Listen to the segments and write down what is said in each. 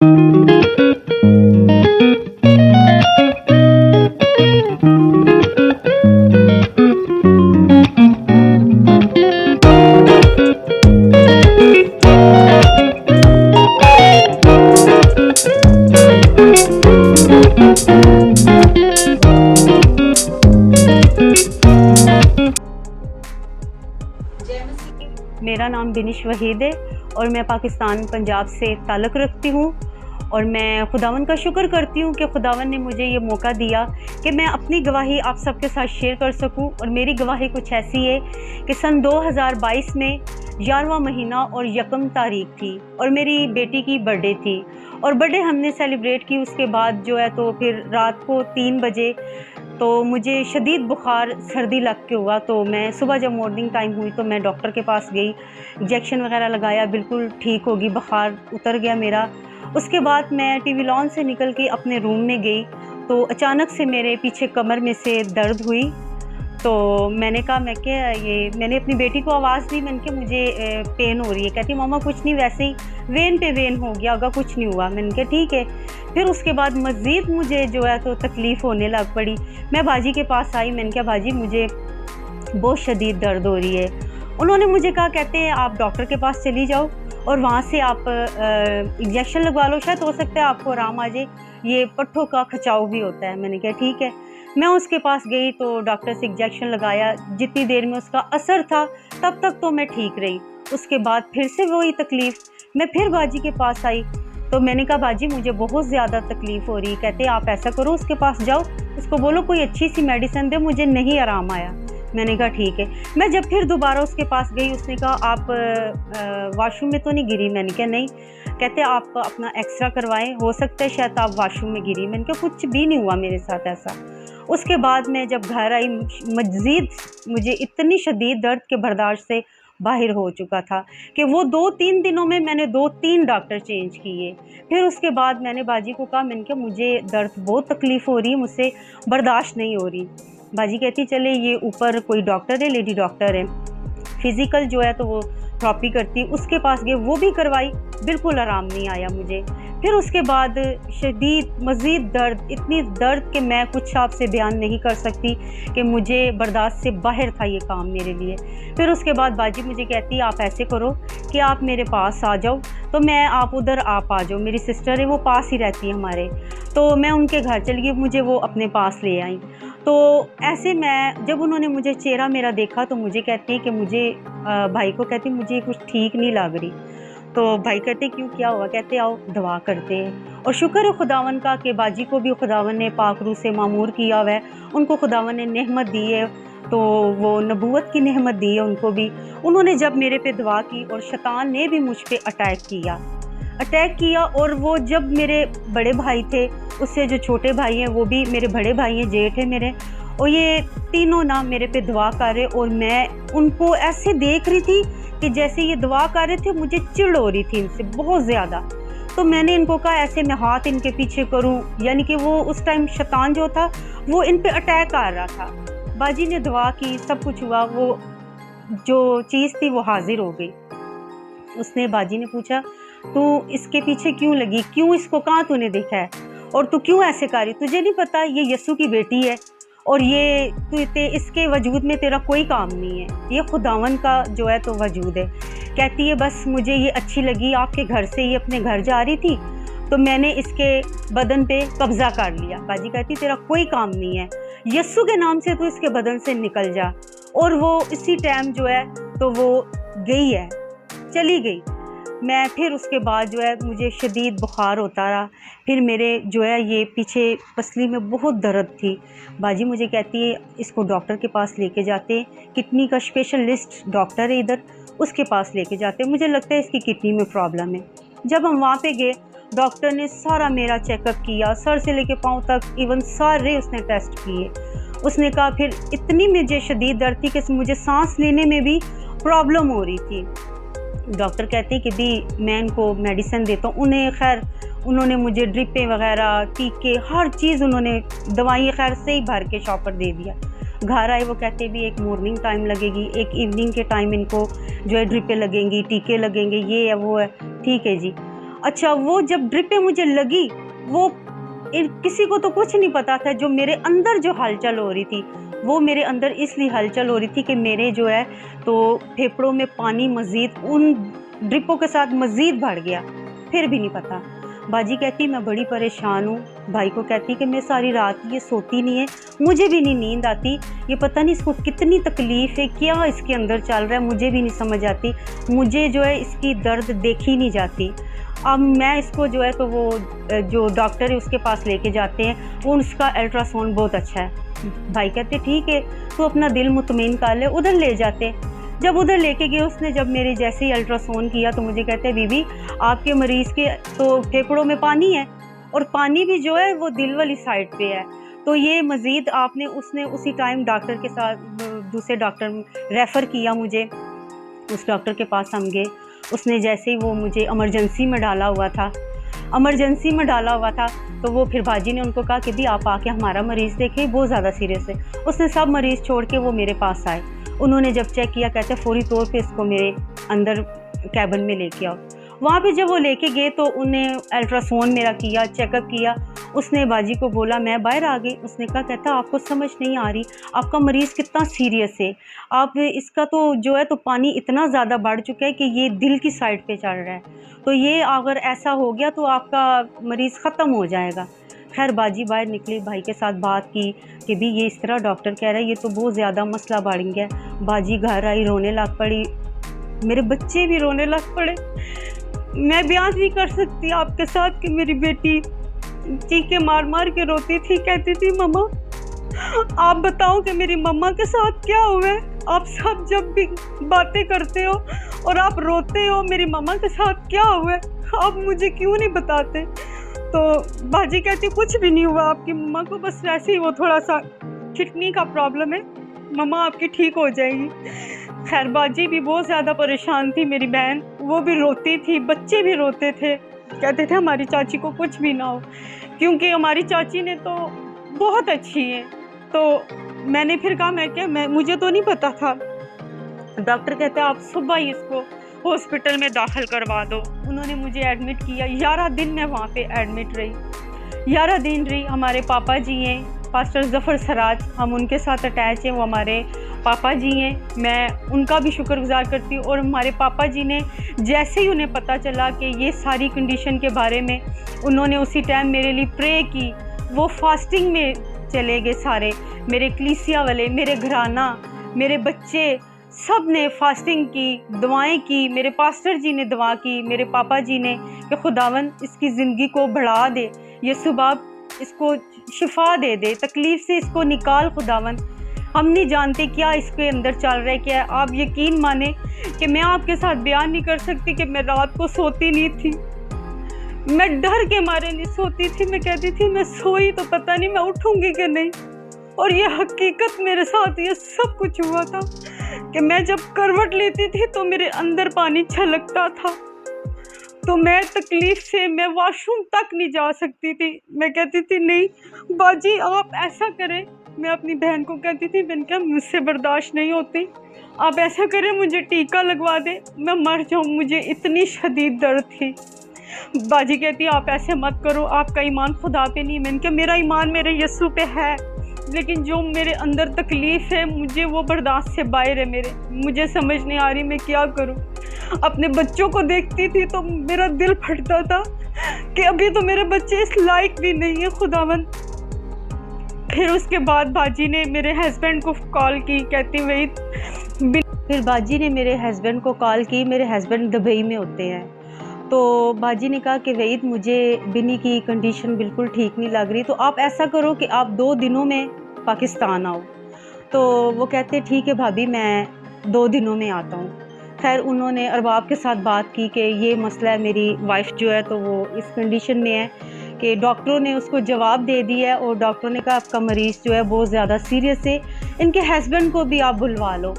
मेरा नाम बिनिश वहीद है और मैं पाकिस्तान पंजाब से ताल्लुक़ रखती हूँ। और मैं खुदावन का शुक्र करती हूँ कि खुदावन ने मुझे ये मौका दिया कि मैं अपनी गवाही आप सबके साथ शेयर कर सकूँ। और मेरी गवाही कुछ ऐसी है कि सन 2022 में 11वां महीना और 1 तारीख थी और मेरी बेटी की बर्थडे थी और बर्थडे हमने सेलिब्रेट की। उसके बाद जो है तो फिर रात को 3 बजे तो मुझे शदीद बुखार सर्दी लग के हुआ। तो मैं सुबह जब मॉर्निंग टाइम हुई तो मैं डॉक्टर के पास गई, इंजेक्शन वगैरह लगाया, बिल्कुल ठीक होगी, बुखार उतर गया मेरा। उसके बाद मैं टीवी लॉन से निकल के अपने रूम में गई तो अचानक से मेरे पीछे कमर में से दर्द हुई। तो मैंने कहा मैंने अपनी बेटी को आवाज़ दी, मैंने कहा मुझे पेन हो रही है। कहती मामा कुछ नहीं, वैसे ही वेन पे वेन हो गया होगा, कुछ नहीं हुआ। मैंने कहा ठीक है। फिर उसके बाद मज़ीद मुझे जो है तो तकलीफ़ होने लग पड़ी। मैं बाजी के पास आई, मैंने कहा बाजी मुझे बहुत शदीद दर्द हो रही है। उन्होंने मुझे कहा, कहते हैं आप डॉक्टर के पास चली जाओ और वहाँ से आप इंजेक्शन लगवा लो, शायद हो सकता है आपको आराम आ जाए, ये पट्ठों का खिंचाव भी होता है। मैंने कहा ठीक है। मैं उसके पास गई तो डॉक्टर से इंजेक्शन लगाया, जितनी देर में उसका असर था तब तक तो मैं ठीक रही। उसके बाद फिर से वही तकलीफ़, मैं फिर बाजी के पास आई तो मैंने कहा बाजी मुझे बहुत ज़्यादा तकलीफ़ हो रही है। कहते आप ऐसा करो उसके पास जाओ, उसको बोलो कोई अच्छी सी मेडिसिन दे, मुझे नहीं आराम आया। मैंने कहा ठीक है। मैं जब फिर दोबारा उसके पास गई, उसने कहा आप वॉशरूम में तो नहीं गिरी? मैंने कहा नहीं। कहते आप अपना एक्सरा करवाएं, हो सकता है शायद आप वॉशरूम में गिरी। मैंने कहा कुछ भी नहीं हुआ मेरे साथ ऐसा। उसके बाद मैं जब घर आई, मज़ीद मुझे इतनी शदीद दर्द के बर्दाश्त से बाहर हो चुका था कि वो 2-3 दिनों में मैंने 2-3 डॉक्टर चेंज किए। फिर उसके बाद मैंने बाजी को कहा, मैंने कहा मुझे दर्द बहुत तकलीफ़ हो रही है, मुझसे बर्दाश्त नहीं हो रही। बाजी कहती चले ये ऊपर कोई डॉक्टर है, लेडी डॉक्टर है, फ़िज़िकल जो है तो वो थेरेपी करती, उसके पास गए, वो भी करवाई, बिल्कुल आराम नहीं आया मुझे। फिर उसके बाद शदीद मज़ीद दर्द, इतनी दर्द कि मैं कुछ आपसे बयान नहीं कर सकती कि मुझे बर्दाश्त से बाहर था ये काम मेरे लिए। फिर उसके बाद बाजी मुझे कहती आप ऐसे करो कि आप मेरे पास आ जाओ, तो मैं आप उधर आप आ जाओ, मेरी सिस्टर है वो पास ही रहती है हमारे। तो मैं उनके घर चली गई, मुझे वो अपने पास ले आई। तो ऐसे मैं जब उन्होंने मुझे चेहरा मेरा देखा तो मुझे कहती है कि मुझे भाई को कहती मुझे कुछ ठीक नहीं लग रही। तो भाई कहते क्यों, क्या हुआ? कहते आओ दवा करते हैं। और शुक्र है खुदावन का कि बाजी को भी खुदावन ने पाक रूह से मामूर किया हुआ है, उनको खुदावन ने नेहमत दी है, तो वो नबूवत की नेहमत दी है उनको भी। उन्होंने जब मेरे पे दुआ की और शैतान ने भी मुझ पे अटैक किया। और वो जब मेरे बड़े भाई थे, उससे जो छोटे भाई हैं वो भी मेरे बड़े भाई हैं, जेठ है मेरे, और ये तीनों ना मेरे पे दुआ कर रहे। और मैं उनको ऐसे देख रही थी कि जैसे ये दुआ कर रहे थे, मुझे चिढ़ हो रही थी इनसे बहुत ज़्यादा। तो मैंने इनको कहा ऐसे मैं हाथ इनके पीछे करूं, यानी कि वो उस टाइम शैतान जो था वो इन पे अटैक कर रहा था। बाजी ने दुआ की, सब कुछ हुआ, वो जो चीज़ थी वो हाजिर हो गई। उसने बाजी ने पूछा तू इसके पीछे क्यों लगी, क्यों इसको कहाँ तूने देखा है और तू क्यों ऐसे कर रही, तुझे नहीं पता ये यस्सु की बेटी है और ये इसके वजूद में तेरा कोई काम नहीं है, ये खुदावन का जो है तो वजूद है। कहती है बस मुझे ये अच्छी लगी, आपके घर से ये अपने घर जा रही थी तो मैंने इसके बदन पे कब्ज़ा कर लिया। बाजी कहती तेरा कोई काम नहीं है, यस्सु के नाम से तू इसके बदन से निकल जा। और वो इसी टाइम जो है तो वो गई है, चली गई। मैं फिर उसके बाद जो है मुझे शदीद बुखार होता रहा, फिर मेरे जो है ये पीछे पसली में बहुत दर्द थी। बाजी मुझे कहती है इसको डॉक्टर के पास लेके जाते, किडनी का स्पेशलिस्ट डॉक्टर है इधर, उसके पास लेके जाते, मुझे लगता है इसकी किडनी में प्रॉब्लम है। जब हम वहाँ पे गए, डॉक्टर ने सारा मेरा चेकअप किया, सर से लेके पाँव तक, इवन सारे उसने टेस्ट किए। उसने कहा फिर इतनी मुझे शदीद दर्द थी कि मुझे सांस लेने में भी प्रॉब्लम हो रही थी। डॉक्टर कहते हैं कि भी मैं इनको मेडिसिन देता हूँ, उन्हें खैर उन्होंने मुझे ड्रिपें वगैरह, टीके, हर चीज़ उन्होंने, दवाइयाँ खैर से ही भर के शॉपर दे दिया। घर आए वो कहते भी एक मॉर्निंग टाइम लगेगी, एक इवनिंग के टाइम इनको जो है ड्रिपें लगेंगी, टीके लगेंगे, ये है वो है। ठीक है जी। अच्छा, वो जब ड्रिपें मुझे लगी, वो किसी को तो कुछ नहीं पता था, जो मेरे अंदर जो हलचल हो रही थी, वो मेरे अंदर इसलिए हलचल हो रही थी कि मेरे जो है तो फेफड़ों में पानी मज़ीद उन ड्रिपों के साथ मज़ीद बढ़ गया। फिर भी नहीं पता। बाजी कहती मैं बड़ी परेशान हूँ। भाई को कहती कि मैं सारी रात ये सोती नहीं है, मुझे भी नहीं नींद आती, ये पता नहीं इसको कितनी तकलीफ़ है, क्या इसके अंदर चल रहा है, मुझे भी नहीं समझ आती, मुझे जो है इसकी दर्द देखी नहीं जाती। अब मैं इसको जो है तो वो जो डॉक्टर है उसके पास लेके जाते हैं, वो उसका अल्ट्रासाउंड बहुत अच्छा है। भाई कहते ठीक है, तो अपना दिल मुतमईन कर ले, उधर ले जाते। जब उधर लेके गए, उसने जब मेरे जैसे ही अल्ट्रासाउंड किया तो मुझे कहते हैं बीबी आपके मरीज़ के तो फेफड़ों में पानी है, और पानी भी जो है वो दिल वाली साइड पे है, तो ये मज़ीद आपने उसने उसी टाइम डॉक्टर के साथ दूसरे डॉक्टर रेफ़र किया मुझे। उस डॉक्टर के पास हम गए, उसने जैसे ही वो मुझे इमरजेंसी में डाला हुआ था, तो वो फिर बाजी ने उनको कहा कि भी आप आके हमारा मरीज़ देखें, बहुत ज़्यादा सीरियस है। उसने सब मरीज़ छोड़ के वो मेरे पास आए। उन्होंने जब चेक किया, कहते फ़ौरी तौर पे इसको मेरे अंदर कैबिन में लेके आओ। वहाँ पे जब वो लेके गए तो उन्हें अल्ट्रासाउंड मेरा किया, चेकअप किया। उसने बाजी को बोला, मैं बाहर आ गई। उसने कहा, कहता आपको समझ नहीं आ रही, आपका मरीज़ कितना सीरियस है, आप इसका तो जो है तो पानी इतना ज़्यादा बढ़ चुका है कि ये दिल की साइड पे चल रहा है, तो ये अगर ऐसा हो गया तो आपका मरीज़ ख़त्म हो जाएगा। खैर बाजी बाहर निकली, भाई के साथ बात की कि भी ये इस तरह डॉक्टर कह रहा है, ये तो बहुत ज़्यादा मसला बढ़ गया। बाजी घर आई, रोने लग पड़ी, मेरे बच्चे भी रोने लग पड़े। मैं बयान नहीं कर सकती आपके साथ कि मेरी बेटी चीखे मार मार के रोती थी, कहती थी मम्मा आप बताओ कि मेरी मम्मा के साथ क्या हुआ है। आप सब जब भी बातें करते हो और आप रोते हो, मेरी मम्मा के साथ क्या हुआ है, आप मुझे क्यों नहीं बताते। तो बाजी कहती कुछ भी नहीं हुआ आपकी मम्मा को, बस वैसे ही वो थोड़ा सा किडनी का प्रॉब्लम है, मम्मा आपकी ठीक हो जाएगी। खैर बाजी भी बहुत ज़्यादा परेशान थी, मेरी बहन वो भी रोती थी, बच्चे भी रोते थे, कहते थे हमारी चाची को कुछ भी ना हो, क्योंकि हमारी चाची ने तो बहुत अच्छी है। तो मैंने फिर कहा मैं मुझे तो नहीं पता था। डॉक्टर कहते आप सुबह ही इसको हॉस्पिटल में दाखिल करवा दो। उन्होंने मुझे एडमिट किया, 11 दिन मैं वहाँ पे एडमिट रही, 11 दिन रही। हमारे पापा जी हैं पास्टर ज़फ़र सराज, हम उनके साथ अटैच हैं, वो हमारे पापा जी हैं, मैं उनका भी शुक्रगुजार करती हूँ। और हमारे पापा जी ने जैसे ही उन्हें पता चला कि ये सारी कंडीशन के बारे में, उन्होंने उसी टाइम मेरे लिए प्रे की। वो फास्टिंग में चले गए सारे, मेरे कलीसिया वाले, मेरे घराना, मेरे बच्चे, सब ने फास्टिंग की, दुआएं की। मेरे पास्टर जी ने दुआ की, मेरे पापा जी ने कि खुदावन इसकी ज़िंदगी को बढ़ा दे, ये सुबह इसको शिफा दे दे, तकलीफ़ से इसको निकाल खुदावन। हम नहीं जानते क्या इसके अंदर चल रहा है, क्या है। आप यकीन माने कि मैं आपके साथ बयान नहीं कर सकती कि मैं रात को सोती नहीं थी, मैं डर के मारे नहीं सोती थी। मैं कहती थी मैं सोई तो पता नहीं मैं उठूंगी कि नहीं। और ये हकीकत मेरे साथ ये सब कुछ हुआ था कि मैं जब करवट लेती थी तो मेरे अंदर पानी छलकता था, तो मैं तकलीफ़ से मैं वॉशरूम तक नहीं जा सकती थी। मैं कहती थी नहीं बाजी आप ऐसा करें, मैं अपनी बहन को कहती थी, मैंने कहा मुझसे बर्दाश्त नहीं होती, आप ऐसा करें मुझे टीका लगवा दें, मैं मर जाऊँ, मुझे इतनी शदीद दर्द थी। बाजी कहती आप ऐसे मत करो, आपका ईमान खुदा पे नहीं। मैंने कहा मेरा ईमान मेरे यीशु पे है, लेकिन जो मेरे अंदर तकलीफ़ है मुझे वो बर्दाश्त से बाहर है मेरे, मुझे समझ नहीं आ रही मैं क्या करूं। अपने बच्चों को देखती थी तो मेरा दिल फटता था कि अभी तो मेरे बच्चे इस लायक भी नहीं है खुदावन। फिर उसके बाद बाजी ने मेरे हस्बैंड को कॉल की, कहती वही। फिर बाजी ने मेरे हस्बैंड को कॉल की, मेरे हस्बैंड दुबई में होते हैं, तो बाजी ने कहा कि वहीद मुझे बिनी की कंडीशन बिल्कुल ठीक नहीं लग रही, तो आप ऐसा करो कि आप 2 दिनों में पाकिस्तान आओ। तो वो कहते ठीक है भाभी मैं 2 दिनों में आता हूँ। खैर उन्होंने अरबाब के साथ बात की कि ये मसला है, मेरी वाइफ जो है तो वो इस कंडीशन में है कि डॉक्टरों ने उसको जवाब दे दिया है, और डॉक्टरों ने कहा आपका मरीज़ जो है बहुत ज़्यादा सीरियस है, इनके हस्बैंड को भी आप बुलवा लो।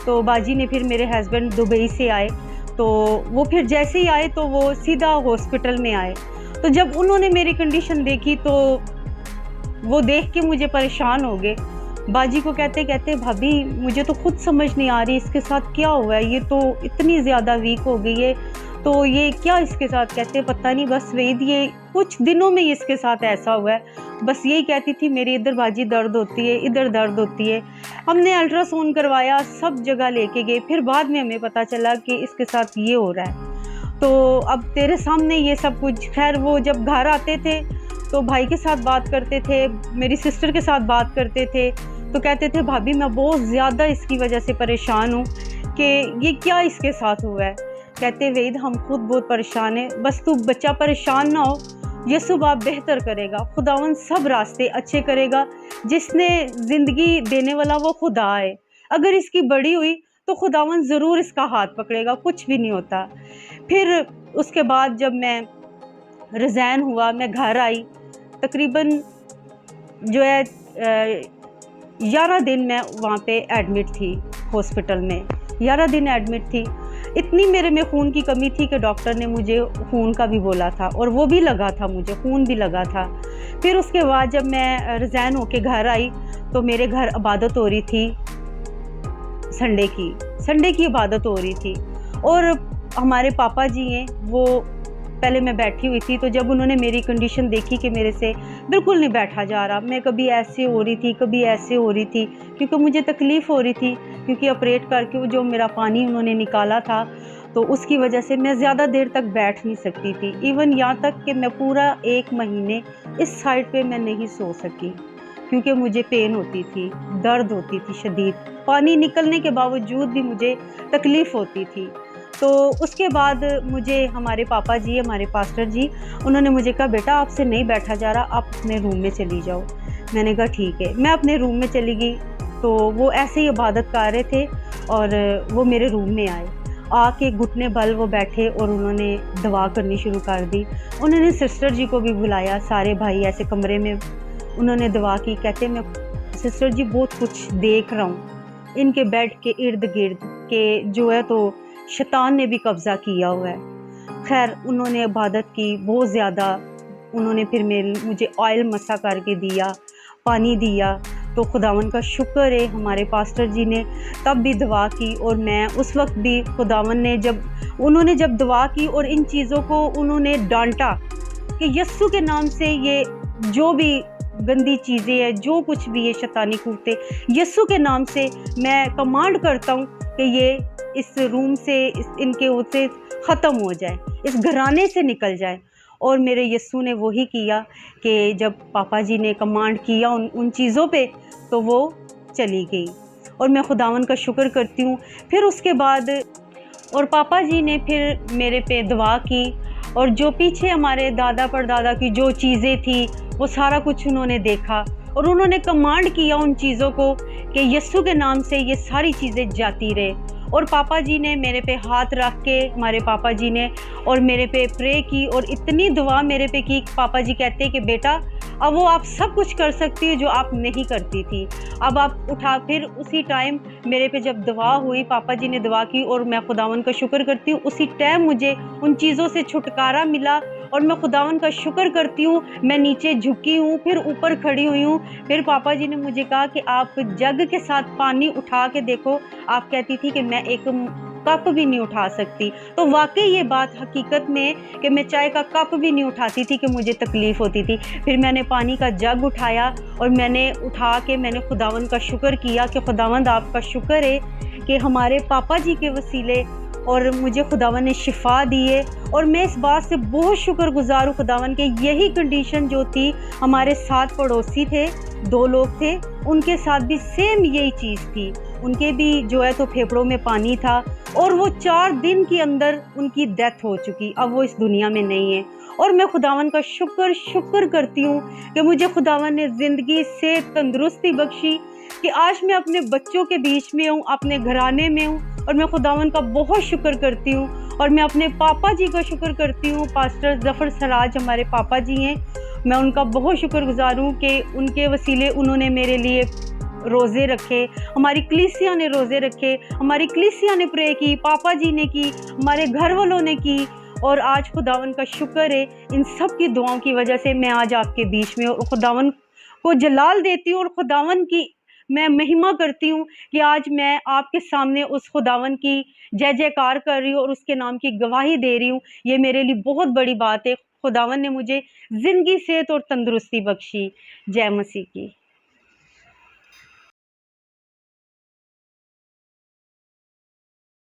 तो बाजी ने फिर मेरे हस्बैंड दुबई से आए, तो वो फिर जैसे ही आए तो वो सीधा हॉस्पिटल में आए। तो जब उन्होंने मेरी कंडीशन देखी तो वो देख के मुझे परेशान हो गए। बाजी को कहते कहते भाभी मुझे तो खुद समझ नहीं आ रही इसके साथ क्या हुआ है, ये तो इतनी ज़्यादा वीक हो गई है। तो ये क्या इसके साथ, कहते पता नहीं बस वहीद ये कुछ दिनों में इसके साथ ऐसा हुआ है। बस यही कहती थी मेरी इधर बाजी दर्द होती है, इधर दर्द होती है। हमने अल्ट्रासाउंड करवाया, सब जगह लेके गए, फिर बाद में हमें पता चला कि इसके साथ ये हो रहा है। तो अब तेरे सामने ये सब कुछ। खैर वो जब घर आते थे तो भाई के साथ बात करते थे, मेरी सिस्टर के साथ बात करते थे, तो कहते थे भाभी मैं बहुत ज़्यादा इसकी वजह से परेशान हूँ कि ये क्या इसके साथ हुआ है। कहते वहीद हम खुद बहुत परेशान हैं, बस तू बच्चा परेशान ना हो, यसु बाप बेहतर करेगा, खुदावन सब रास्ते अच्छे करेगा। जिसने ज़िंदगी देने वाला वो खुदा है, अगर इसकी बड़ी हुई तो खुदावन ज़रूर इसका हाथ पकड़ेगा, कुछ भी नहीं होता। फिर उसके बाद जब मैं रिज़ाइन हुआ, मैं घर आई, तकरीबन जो है 11 दिन मैं वहाँ पे एडमिट थी हॉस्पिटल में, 11 दिन एडमिट थी। इतनी मेरे में खून की कमी थी कि डॉक्टर ने मुझे खून का भी बोला था, और वो भी लगा था, मुझे खून भी लगा था। फिर उसके बाद जब मैं रिज़ाइन होके घर आई तो मेरे घर इबादत हो रही थी, संडे की इबादत हो रही थी। और हमारे पापा जी हैं, वो पहले मैं बैठी हुई थी, तो जब उन्होंने मेरी कंडीशन देखी कि मेरे से बिल्कुल नहीं बैठा जा रहा, मैं कभी ऐसे हो रही थी, कभी ऐसे हो रही थी, क्योंकि मुझे तकलीफ़ हो रही थी, क्योंकि ऑपरेट करके वो जो मेरा पानी उन्होंने निकाला था, तो उसकी वजह से मैं ज़्यादा देर तक बैठ नहीं सकती थी। इवन यहाँ तक कि मैं पूरा 1 महीने इस साइड पे मैं नहीं सो सकी, क्योंकि मुझे पेन होती थी, दर्द होती थी शदीद, पानी निकलने के बावजूद भी मुझे तकलीफ़ होती थी। तो उसके बाद मुझे हमारे पापा जी, हमारे पास्टर जी, उन्होंने मुझे कहा बेटा आपसे नहीं बैठा जा रहा, आप अपने रूम में चली जाओ। मैंने कहा ठीक है। मैं अपने रूम में चली गई, तो वो ऐसे ही इबादत कर रहे थे और वो मेरे रूम में आए, आके घुटने बल वो बैठे और उन्होंने दुआ करनी शुरू कर दी। उन्होंने सिस्टर जी को भी बुलाया, सारे भाई ऐसे कमरे में, उन्होंने दुआ की। कहते मैं सिस्टर जी बहुत कुछ देख रहा हूँ, इनके बेड के इर्द गिर्द के जो है तो शैतान ने भी कब्ज़ा किया हुआ है। खैर उन्होंने इबादत की बहुत ज़्यादा, उन्होंने फिर मुझे ऑयल मसा करके दिया, पानी दिया। तो खुदावन का शुक्र है, हमारे पास्टर जी ने तब भी दुआ की, और मैं उस वक्त भी खुदावन ने उन्होंने जब दुआ की और इन चीज़ों को उन्होंने डांटा कि यस्सु के नाम से ये जो भी गंदी चीज़ें हैं, जो कुछ भी ये शैतानी कुत्ते, यस्सु के नाम से मैं कमांड करता हूँ कि ये इस रूम से, इनके उससे ख़त्म हो जाए, इस घराने से निकल जाए। और मेरे यस्सु ने वही किया कि जब पापा जी ने कमांड किया उन चीज़ों पे, तो वो चली गई, और मैं खुदावन का शुक्र करती हूँ। फिर उसके बाद और पापा जी ने फिर मेरे पे दुआ की, और जो पीछे हमारे दादा परदादा की जो चीज़ें थी वो सारा कुछ उन्होंने देखा, और उन्होंने कमांड किया उन चीज़ों को कि यस्सु के नाम से ये सारी चीज़ें जाती रहे। और पापा जी ने मेरे पे हाथ रख के, हमारे पापा जी ने, और मेरे पे प्रे की, और इतनी दुआ मेरे पे की। पापा जी कहते कि बेटा अब वो आप सब कुछ कर सकती हो जो आप नहीं करती थी, अब आप उठा। फिर उसी टाइम मेरे पे जब दुआ हुई, पापा जी ने दुआ की, और मैं खुदावन का शुक्र करती हूँ, उसी टाइम मुझे उन चीज़ों से छुटकारा मिला, और मैं खुदावन का शुक्र करती हूँ। मैं नीचे झुकी हूँ, फिर ऊपर खड़ी हुई हूँ। फिर पापा जी ने मुझे कहा कि आप जग के साथ पानी उठा के देखो, आप कहती थी कि मैं एक कप भी नहीं उठा सकती। तो वाकई ये बात हकीकत में कि मैं चाय का कप भी नहीं उठाती थी कि मुझे तकलीफ़ होती थी। फिर मैंने पानी का जग उठाया, और मैंने उठा के मैंने खुदावंद का शुक्र किया कि खुदावंद आपका शुक्र है कि हमारे पापा जी के वसीले और मुझे खुदावन ने शिफा दी है। और मैं इस बात से बहुत शुक्रगुजार हूँ खुदावन के, यही कंडीशन जो थी हमारे साथ पड़ोसी थे, 2 लोग थे, उनके साथ भी सेम यही चीज़ थी। उनके भी जो है तो फेफड़ों में पानी था, और वो 4 दिन के अंदर उनकी डेथ हो चुकी, अब वो इस दुनिया में नहीं है। और मैं खुदावन का शुक्र करती हूँ कि मुझे खुदावन ने ज़िंदगी से तंदुरुस्ती बख्शी कि आज मैं अपने बच्चों के बीच में हूँ, अपने घराने में हूँ। और मैं खुदावन का बहुत शुक्र करती हूँ, और मैं अपने पापा जी का शुक्र करती हूँ। पास्टर जफ़र सराज हमारे पापा जी हैं, मैं उनका बहुत शुक्रगुजार हूँ कि उनके वसीले उन्होंने मेरे लिए रोज़े रखे, हमारी कलीसिया ने रोज़े रखे, हमारी कलीसिया ने प्रे की, पापा जी ने की, हमारे घर वालों ने की। और आज खुदावन का शुक्र है, इन सब की दुआओं की वजह से मैं आज आपके बीच में, और खुदावन को जलाल देती हूँ, और खुदावन की मैं महिमा करती हूँ कि आज मैं आपके सामने उस खुदावन की जय जयकार कर रही हूँ और उसके नाम की गवाही दे रही हूँ। ये मेरे लिए बहुत बड़ी बात है। खुदावन ने मुझे ज़िंदगी, सेहत और तंदुरुस्ती बख्शी। जय मसीह की।